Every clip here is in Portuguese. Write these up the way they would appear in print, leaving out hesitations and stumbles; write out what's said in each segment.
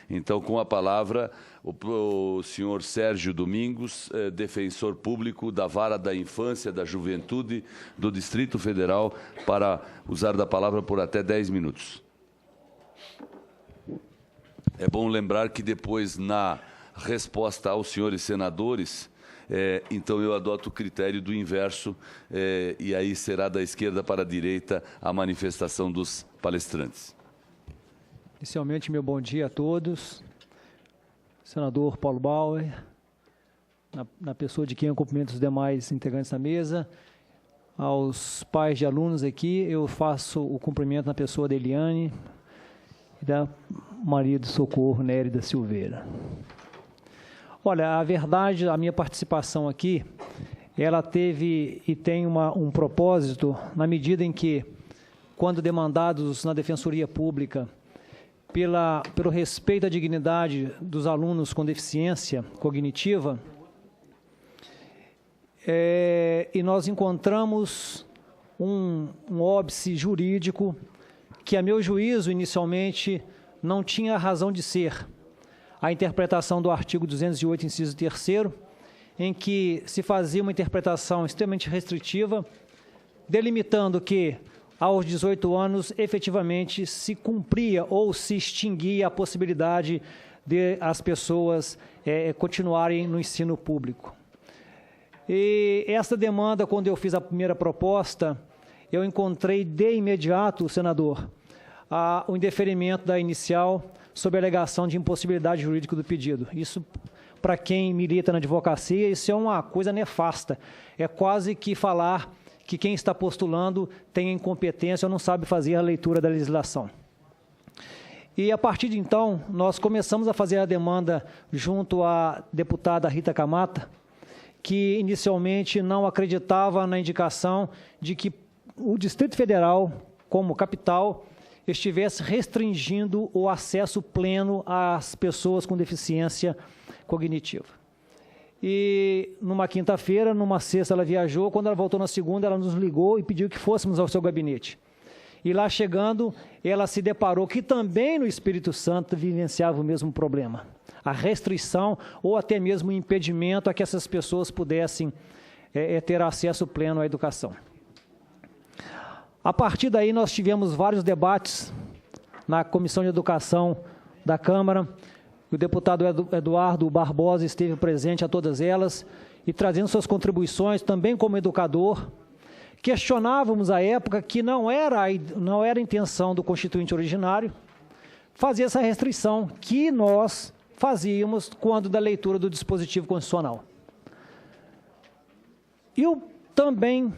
Então, com a palavra, o senhor Sérgio Domingos, defensor público da Vara da Infância e da Juventude do Distrito Federal, para usar da palavra por até 10 minutos. É bom lembrar que depois, na resposta aos senhores senadores, então eu adoto o critério do inverso, e aí será da esquerda para a direita a manifestação dos palestrantes. Inicialmente, meu bom dia a todos. Senador Paulo Bauer, na pessoa de quem eu cumprimento os demais integrantes da mesa, aos pais de alunos aqui, eu faço o cumprimento na pessoa da Eliane e da Maria do Socorro Nérida Silveira. Olha, a verdade, a minha participação aqui, ela teve e tem um propósito, na medida em que, quando demandados na Defensoria Pública, pelo respeito à dignidade dos alunos com deficiência cognitiva, e nós encontramos um óbice jurídico que, a meu juízo, inicialmente, não tinha razão de ser. A interpretação do artigo 208, inciso 3º, em que se fazia uma interpretação extremamente restritiva, delimitando que, aos 18 anos, efetivamente se cumpria ou se extinguia a possibilidade de as pessoas continuarem no ensino público. E essa demanda, quando eu fiz a primeira proposta, eu encontrei de imediato, senador, o indeferimento da inicial sob a alegação de impossibilidade jurídica do pedido. Isso, para quem milita na advocacia, isso é uma coisa nefasta. É quase que falar que quem está postulando tem incompetência ou não sabe fazer a leitura da legislação. E, a partir de então, nós começamos a fazer a demanda junto à deputada Rita Camata, que inicialmente não acreditava na indicação de que o Distrito Federal, como capital, estivesse restringindo o acesso pleno às pessoas com deficiência cognitiva. E, numa quinta-feira, numa sexta, ela viajou. Quando ela voltou na segunda, ela nos ligou e pediu que fôssemos ao seu gabinete. E lá chegando, ela se deparou que também no Espírito Santo vivenciava o mesmo problema. A restrição ou até mesmo o impedimento a que essas pessoas pudessem ter acesso pleno à educação. A partir daí, nós tivemos vários debates na Comissão de Educação da Câmara. O deputado Eduardo Barbosa esteve presente a todas elas e trazendo suas contribuições, também como educador. Questionávamos à época que não era a intenção do constituinte originário fazer essa restrição que nós fazíamos quando da leitura do dispositivo constitucional. E o também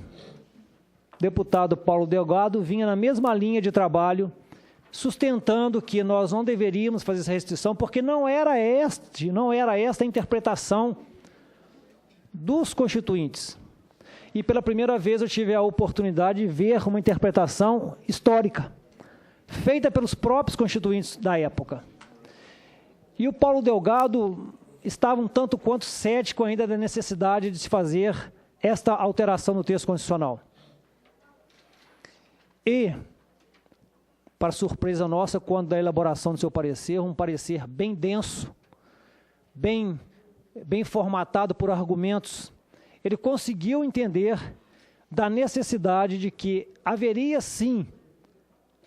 deputado Paulo Delgado vinha na mesma linha de trabalho, sustentando que nós não deveríamos fazer essa restrição, porque não era esta a interpretação dos constituintes. E pela primeira vez eu tive a oportunidade de ver uma interpretação histórica, feita pelos próprios constituintes da época. E o Paulo Delgado estava um tanto quanto cético ainda da necessidade de se fazer esta alteração no texto constitucional. E, para surpresa nossa, quando da elaboração do seu parecer, um parecer bem denso, bem formatado por argumentos, ele conseguiu entender da necessidade de que haveria, sim,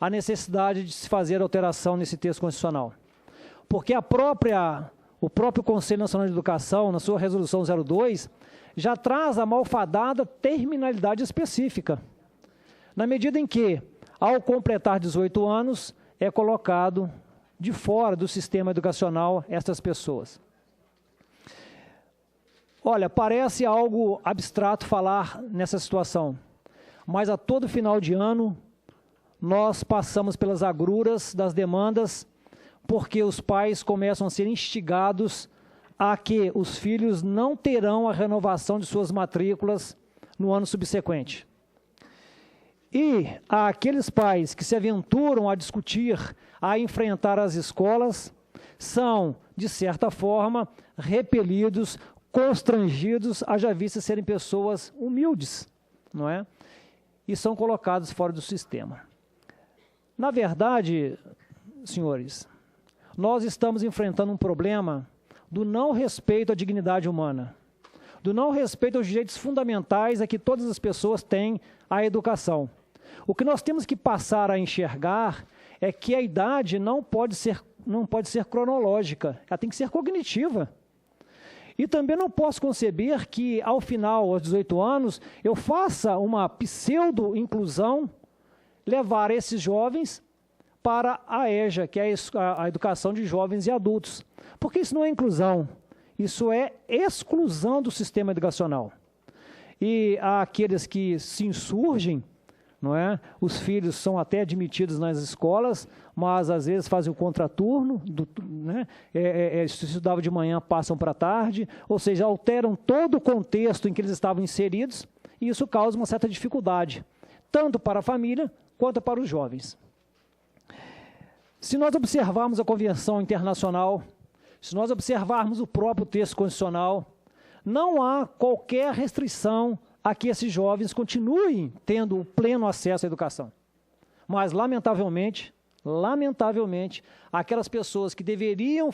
a necessidade de se fazer alteração nesse texto constitucional. Porque o próprio Conselho Nacional de Educação, na sua resolução 02, já traz a malfadada terminalidade específica, na medida em que, ao completar 18 anos, é colocado de fora do sistema educacional estas pessoas. Olha, parece algo abstrato falar nessa situação, mas a todo final de ano nós passamos pelas agruras das demandas, porque os pais começam a ser instigados a que os filhos não terão a renovação de suas matrículas no ano subsequente. E aqueles pais que se aventuram a discutir, a enfrentar as escolas, são, de certa forma, repelidos, constrangidos, haja vista serem pessoas humildes, não é? E são colocados fora do sistema. Na verdade, senhores, nós estamos enfrentando um problema do não respeito à dignidade humana, do não respeito aos direitos fundamentais a que todas as pessoas têm à educação. O que nós temos que passar a enxergar é que a idade não pode ser cronológica, ela tem que ser cognitiva. E também não posso conceber que, ao final, aos 18 anos, eu faça uma pseudo-inclusão, levar esses jovens para a EJA, que é a educação de jovens e adultos. Porque isso não é inclusão, isso é exclusão do sistema educacional. E há aqueles que se insurgem, não é? Os filhos são até admitidos nas escolas, mas às vezes fazem o contraturno, né? Se estudavam de manhã, passam para a tarde, ou seja, alteram todo o contexto em que eles estavam inseridos, e isso causa uma certa dificuldade, tanto para a família quanto para os jovens. Se nós observarmos a Convenção Internacional, se nós observarmos o próprio texto constitucional, não há qualquer restrição a que esses jovens continuem tendo o pleno acesso à educação. Mas, lamentavelmente, aquelas pessoas que deveriam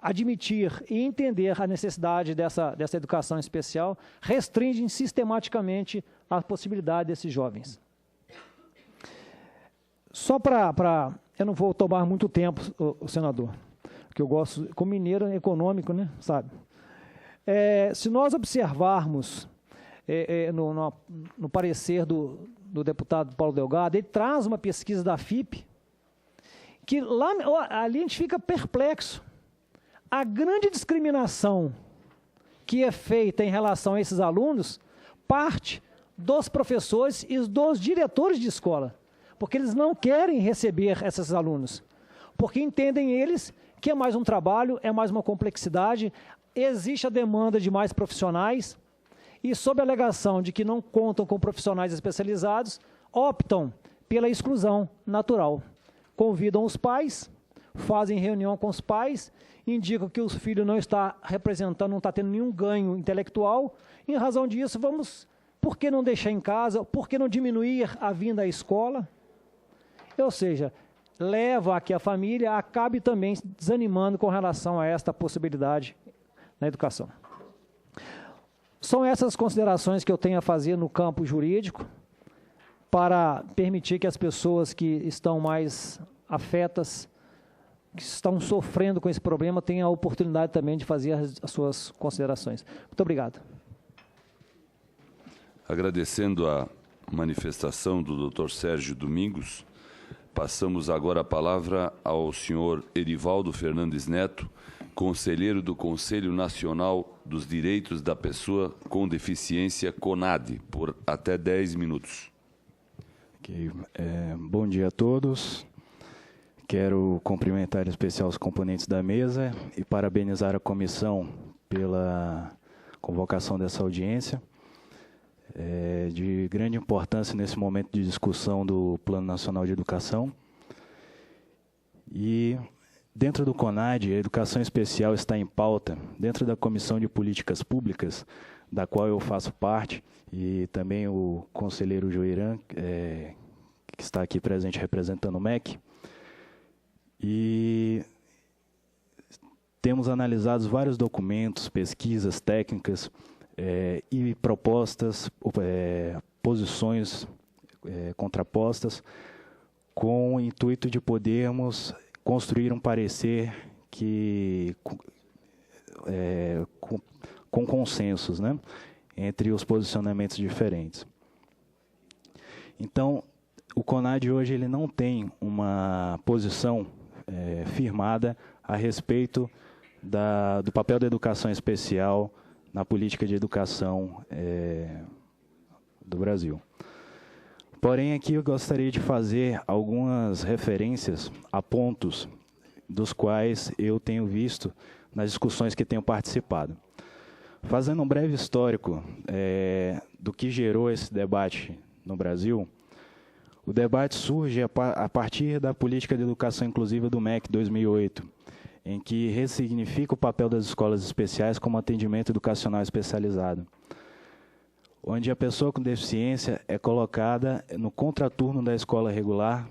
admitir e entender a necessidade dessa educação especial, restringem sistematicamente a possibilidade desses jovens. Só para... Eu não vou tomar muito tempo, senador, porque eu gosto, como mineiro, econômico, né, sabe? Se nós observarmos no parecer do deputado Paulo Delgado, ele traz uma pesquisa da FIPE, que lá, ali a gente fica perplexo. A grande discriminação que é feita em relação a esses alunos parte dos professores e dos diretores de escola, porque eles não querem receber esses alunos, porque entendem eles que é mais um trabalho, é mais uma complexidade, existe a demanda de mais profissionais, e sob a alegação de que não contam com profissionais especializados, optam pela exclusão natural. Convidam os pais, fazem reunião com os pais, indicam que o filho não está representando, não está tendo nenhum ganho intelectual. Em razão disso, por que não deixar em casa? Por que não diminuir a vinda à escola? Ou seja, leva a que a família acabe também desanimando com relação a esta possibilidade na educação. São essas considerações que eu tenho a fazer no campo jurídico para permitir que as pessoas que estão mais afetas, que estão sofrendo com esse problema, tenham a oportunidade também de fazer as suas considerações. Muito obrigado. Agradecendo a manifestação do Dr. Sérgio Domingos, passamos agora a palavra ao senhor Erivaldo Fernandes Neto, conselheiro do Conselho Nacional dos Direitos da Pessoa com Deficiência, CONADE, por até 10 minutos. Okay. Bom dia a todos. Quero cumprimentar em especial os componentes da mesa e parabenizar a comissão pela convocação dessa audiência. De grande importância nesse momento de discussão do Plano Nacional de Educação. E dentro do CONADE, a educação especial está em pauta, dentro da Comissão de Políticas Públicas, da qual eu faço parte, e também o conselheiro Joirã, que está aqui presente representando o MEC. E temos analisado vários documentos, pesquisas técnicas e propostas, posições contrapostas, com o intuito de podermos construir um parecer com consensos, né, entre os posicionamentos diferentes. Então, o CONADE hoje ele não tem uma posição firmada a respeito do papel da educação especial na política de educação do Brasil. Porém, aqui eu gostaria de fazer algumas referências a pontos dos quais eu tenho visto nas discussões que tenho participado. Fazendo um breve histórico do que gerou esse debate no Brasil, o debate surge a partir da política de educação inclusiva do MEC 2008, em que ressignifica o papel das escolas especiais como atendimento educacional especializado, onde a pessoa com deficiência é colocada no contraturno da escola regular,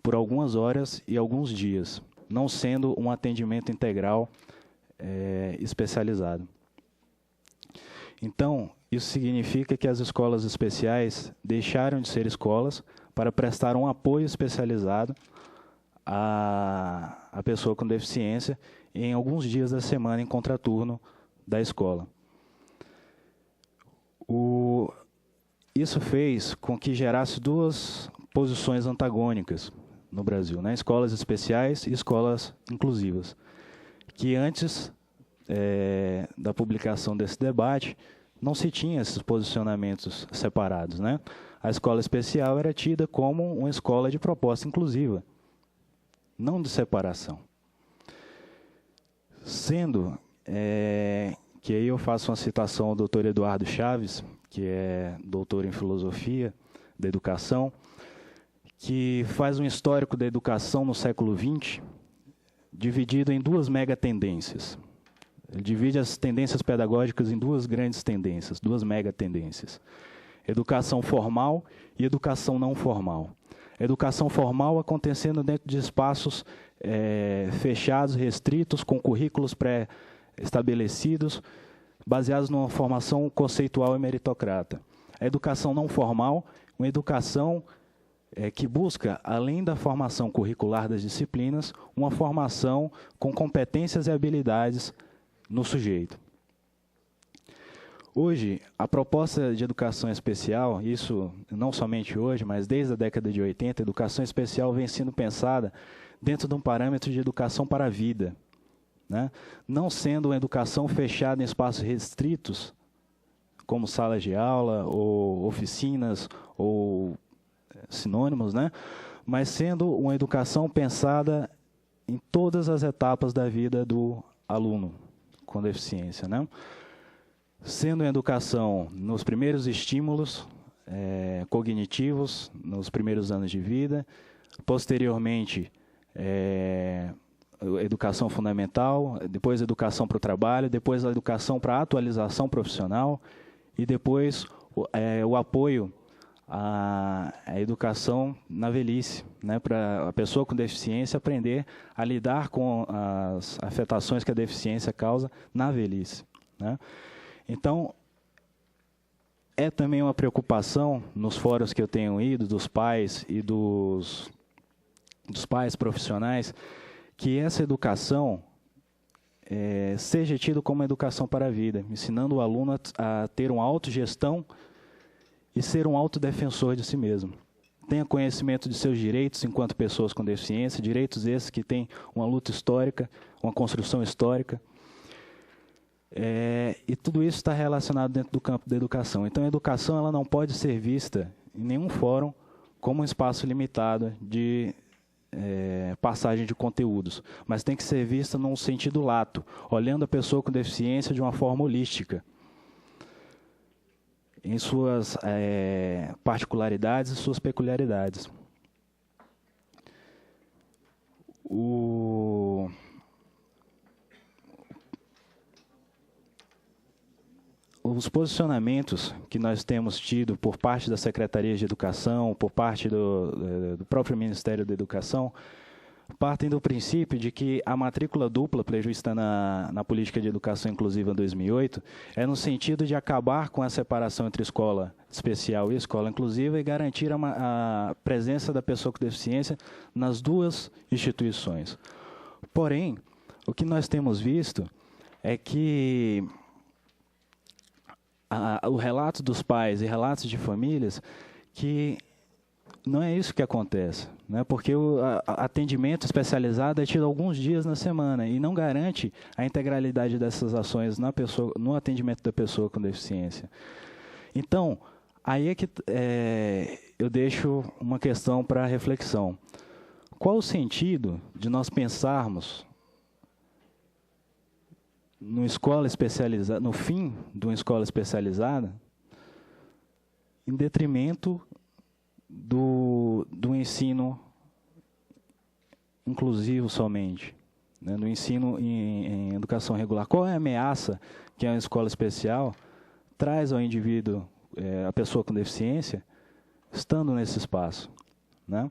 por algumas horas e alguns dias, não sendo um atendimento integral especializado. Então, isso significa que as escolas especiais deixaram de ser escolas para prestar um apoio especializado à pessoa com deficiência em alguns dias da semana em contraturno da escola. Isso fez com que gerasse duas posições antagônicas no Brasil, né? Escolas especiais e escolas inclusivas, que antes da publicação desse debate não se tinha esses posicionamentos separados, né? A escola especial era tida como uma escola de proposta inclusiva, não de separação. Sendo que aí eu faço uma citação ao Dr. Eduardo Chaves, que é doutor em filosofia da educação, que faz um histórico da educação no século XX, dividido em duas megatendências. Ele divide as tendências pedagógicas em duas grandes tendências, duas megatendências. Educação formal e educação não formal. Educação formal acontecendo dentro de espaços fechados, restritos, com currículos pré-estabelecidos, baseados numa formação conceitual e meritocrata. A educação não formal, uma educação que busca, além da formação curricular das disciplinas, uma formação com competências e habilidades no sujeito. Hoje, a proposta de educação especial, isso não somente hoje, mas desde a década de 80, a educação especial vem sendo pensada dentro de um parâmetro de educação para a vida, né? Não sendo uma educação fechada em espaços restritos, como salas de aula, ou oficinas, ou sinônimos, né? Mas sendo uma educação pensada em todas as etapas da vida do aluno com deficiência, né? Sendo uma educação nos primeiros estímulos cognitivos, nos primeiros anos de vida, posteriormente educação fundamental, depois educação para o trabalho, depois a educação para a atualização profissional e depois o apoio à educação na velhice, né, para a pessoa com deficiência aprender a lidar com as afetações que a deficiência causa na velhice, né? Então, é também uma preocupação nos fóruns que eu tenho ido, dos pais e dos pais profissionais, que essa educação seja tida como uma educação para a vida, ensinando o aluno a ter uma autogestão e ser um autodefensor de si mesmo. Tenha conhecimento de seus direitos enquanto pessoas com deficiência, direitos esses que têm uma luta histórica, uma construção histórica. E tudo isso está relacionado dentro do campo da educação. Então, a educação ela não pode ser vista em nenhum fórum como um espaço limitado de passagem de conteúdos, mas tem que ser vista num sentido lato, olhando a pessoa com deficiência de uma forma holística, em suas particularidades e suas peculiaridades. Os posicionamentos que nós temos tido por parte da Secretaria de Educação, por parte do próprio Ministério da Educação, partem do princípio de que a matrícula dupla prevista na Política de Educação Inclusiva 2008 é no sentido de acabar com a separação entre escola especial e escola inclusiva e garantir a presença da pessoa com deficiência nas duas instituições. Porém, o que nós temos visto é que o relato dos pais e relatos de famílias que não é isso que acontece, né? Porque o atendimento especializado é tido alguns dias na semana e não garante a integralidade dessas ações no atendimento da pessoa com deficiência. Então, aí é que eu deixo uma questão para reflexão. Qual o sentido de nós pensarmos no fim de uma escola especializada, em detrimento do ensino inclusivo somente, né? No ensino em educação regular? Qual é a ameaça que a escola especial traz ao indivíduo, a pessoa com deficiência, estando nesse espaço, né?